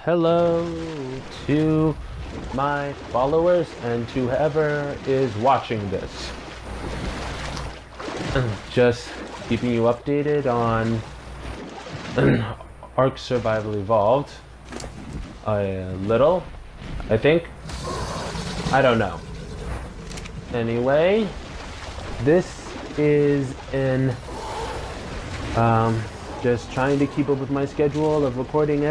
hello to my followers and to whoever is watching this. Just keeping you updated on Ark Survival Evolved. A little, I think. I don't know. Anyway, this is in just trying to keep up with my schedule of recording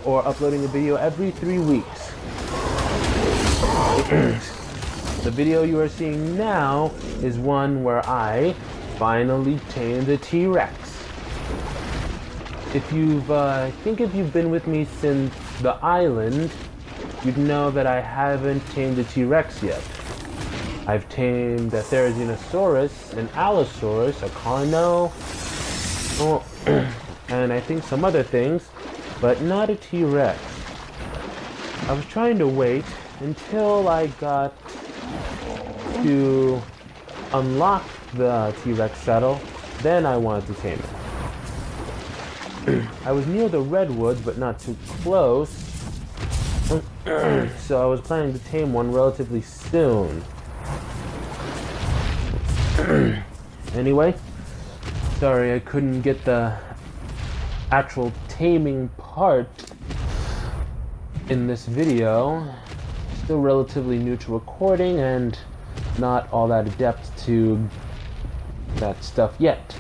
or uploading a video every 3 weeks. The video you are seeing now is one where I finally tamed a T-Rex. If you've been with me since the island, you'd know that I haven't tamed a T-Rex yet. I've tamed a Therizinosaurus, an Allosaurus, a Carno, and I think some other things, but not a T-Rex. I was trying to wait until I got to unlock the T-Rex saddle, then I wanted to tame it. I was near the redwoods, but not too close, so I was planning to tame one relatively soon. Anyway, sorry I couldn't get the actual taming part in this video. Still relatively new to recording and not all that adept to that stuff yet.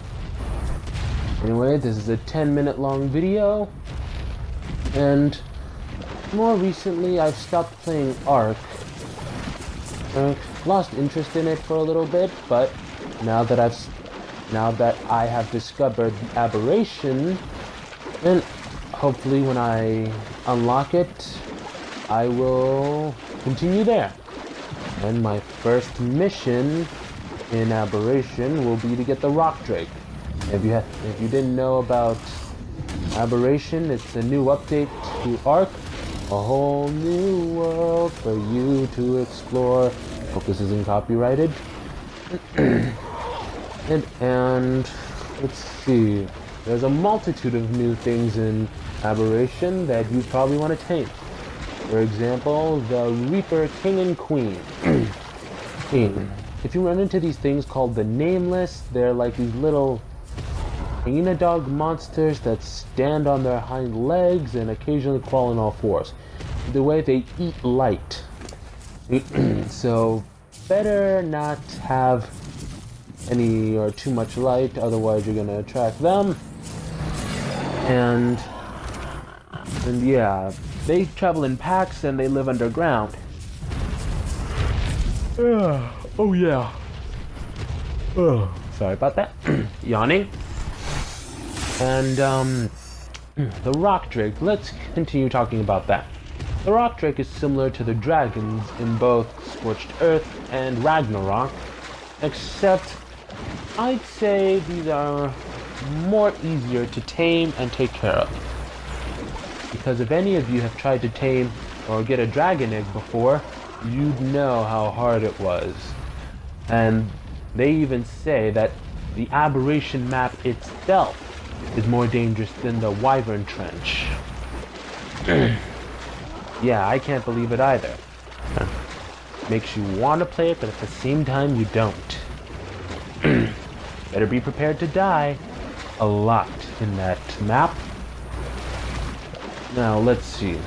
Anyway, this is a 10-minute long video, and more recently I've stopped playing Ark. Lost interest in it for a little bit, but now that I have discovered the aberration, and hopefully when I unlock it, I will continue there. And my first mission in aberration will be to get the rock drake. If you didn't know about aberration, it's a new update to Ark, a whole new world for you to explore. Hope this isn't copyrighted. and let's see, there's a multitude of new things in aberration that you probably want to tame. For example, the Reaper King and Queen. If you run into these things called the Nameless, they're like these little hyena dog monsters that stand on their hind legs and occasionally crawl on all fours. The way they eat light. So better not have any or too much light, otherwise you're gonna attract them. And yeah, they travel in packs and they live underground. Oh yeah. Sorry about that. Yawning. And the rock drake. Let's continue talking about that. The rock drake is similar to the dragons in both Scorched Earth and Ragnarok, except I'd say these are more easier to tame and take care of. Because if any of you have tried to tame or get a dragon egg before, you'd know how hard it was. And they even say that the aberration map itself is more dangerous than the Wyvern Trench. Yeah, I can't believe it either. Makes you want to play it, but at the same time you don't. Better be prepared to die a lot in that map. Now, let's see.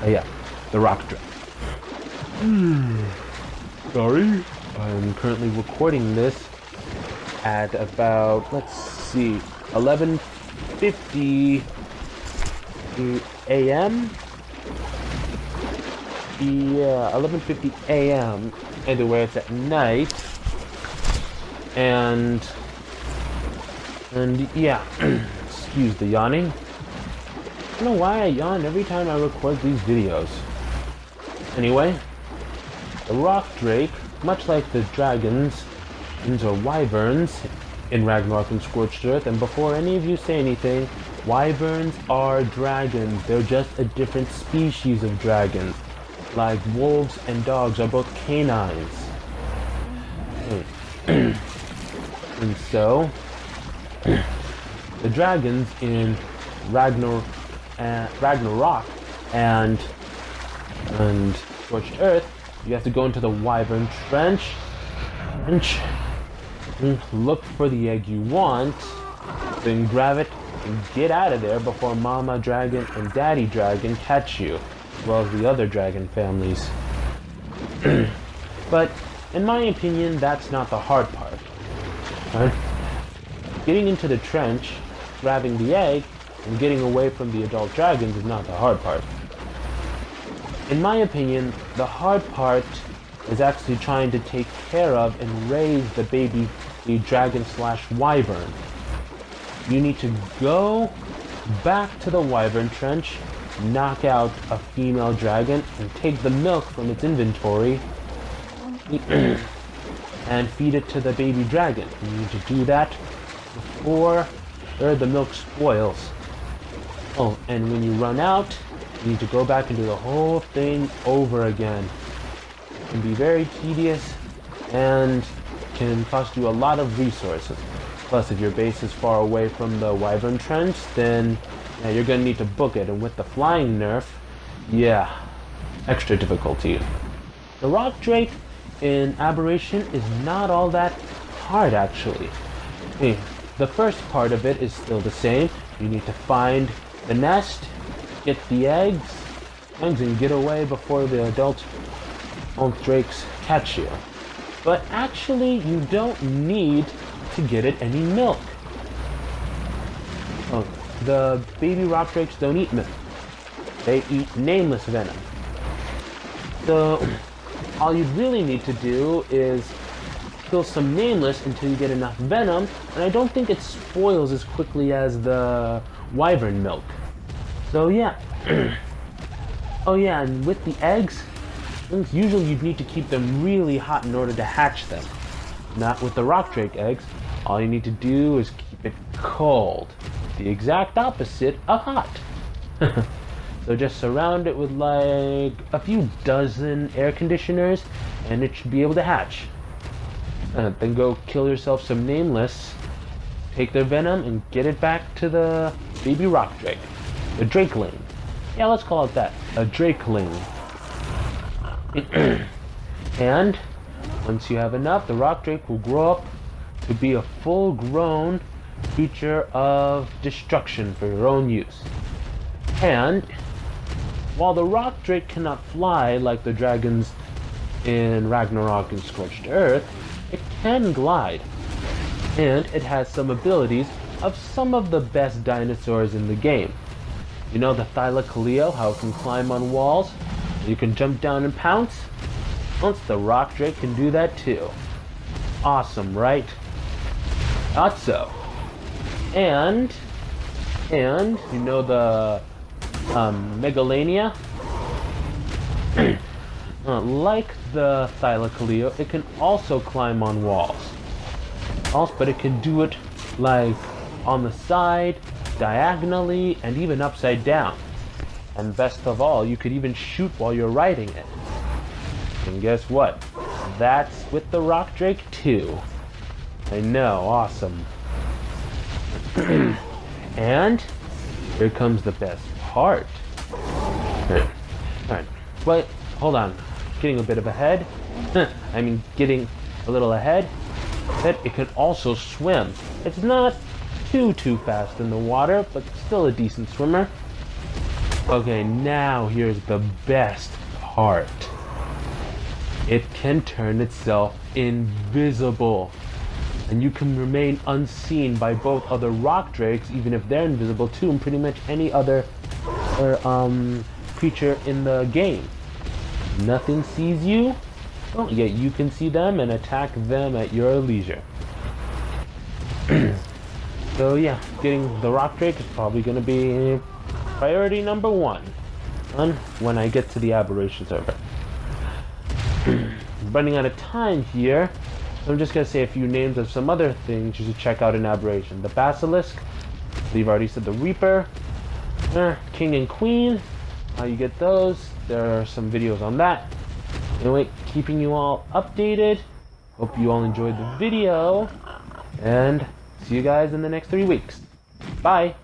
Yeah, the rock drake. Sorry. I'm currently recording this at about, let's see, 11:50 a.m. Yeah, 11:50 a.m. Anyway, it's at night. And yeah, excuse the yawning. I don't know why I yawn every time I record these videos. Anyway, the rock drake, much like the dragons or wyverns in Ragnarok and Scorched Earth, and before any of you say anything, wyverns are dragons. They're just a different species of dragons. Like wolves and dogs are both canines. And so, the dragons in Ragnarok Ragnarok and Scorched Earth, you have to go into the Wyvern Trench and look for the egg you want, then grab it and get out of there before Mama Dragon and Daddy Dragon catch you, as well as the other dragon families. But in my opinion, that's not the hard part. Right? Getting into the trench, grabbing the egg, and getting away from the adult dragons is not the hard part. In my opinion, the hard part is actually trying to take care of and raise the dragon / wyvern. You need to go back to the wyvern trench, knock out a female dragon, and take the milk from its inventory and feed it to the baby dragon. You need to do that before the milk spoils. Oh, and when you run out, you need to go back and do the whole thing over again. It can be very tedious and can cost you a lot of resources. Plus, if your base is far away from the wyvern trench, then you're going to need to book it. And with the flying nerf, extra difficulty. The rock drake in Aberration is not all that hard, actually. The first part of it is still the same. You need to find the nest, get the eggs, and get away before the adult drakes catch you. But actually, you don't need to get it any milk. Oh, the baby rock drakes don't eat milk. They eat nameless venom. So, all you really need to do is kill some nameless until you get enough venom, and I don't think it spoils as quickly as the wyvern milk. So yeah. Oh yeah, and with the eggs, usually you need to keep them really hot in order to hatch them. Not with the rock drake eggs. All you need to do is keep it cold. The exact opposite of hot. So just surround it with like a few dozen air conditioners and it should be able to hatch. Then go kill yourself some nameless, take their venom and get it back to the baby rock drake. The drakeling. Yeah, let's call it that. A drakeling. And once you have enough, the rock drake will grow up to be a full-grown creature of destruction for your own use. And while the rock drake cannot fly like the dragons in Ragnarok and Scorched Earth, it can glide. And it has some abilities of some of the best dinosaurs in the game. You know the Thylacoleo, how it can climb on walls? You can jump down and pounce? Once the rock drake can do that too. Awesome, right? Not so. And you know the Megalania? Like the Thylacoleo, it can also climb on walls. But it can do it like on the side, diagonally, and even upside down. And best of all, you could even shoot while you're riding it. And guess what? That's with the rock drake too. I know, awesome. And here comes the best part. Alright, wait, hold on. Getting a bit of ahead. I mean, getting a little ahead. That it can also swim. It's not too fast in the water, but still a decent swimmer. Okay, now here's the best part. It can turn itself invisible. And you can remain unseen by both other rock drakes, even if they're invisible too, and pretty much any other creature in the game. Nothing sees you, yet you can see them and attack them at your leisure. So yeah, getting the rock drake is probably going to be priority number 1 when I get to the Aberration server. Running out of time here, so I'm just going to say a few names of some other things you should check out in Aberration. The Basilisk, we've already said the Reaper, King and Queen, how you get those, there are some videos on that. Anyway, keeping you all updated, hope you all enjoyed the video, and see you guys in the next 3 weeks. Bye!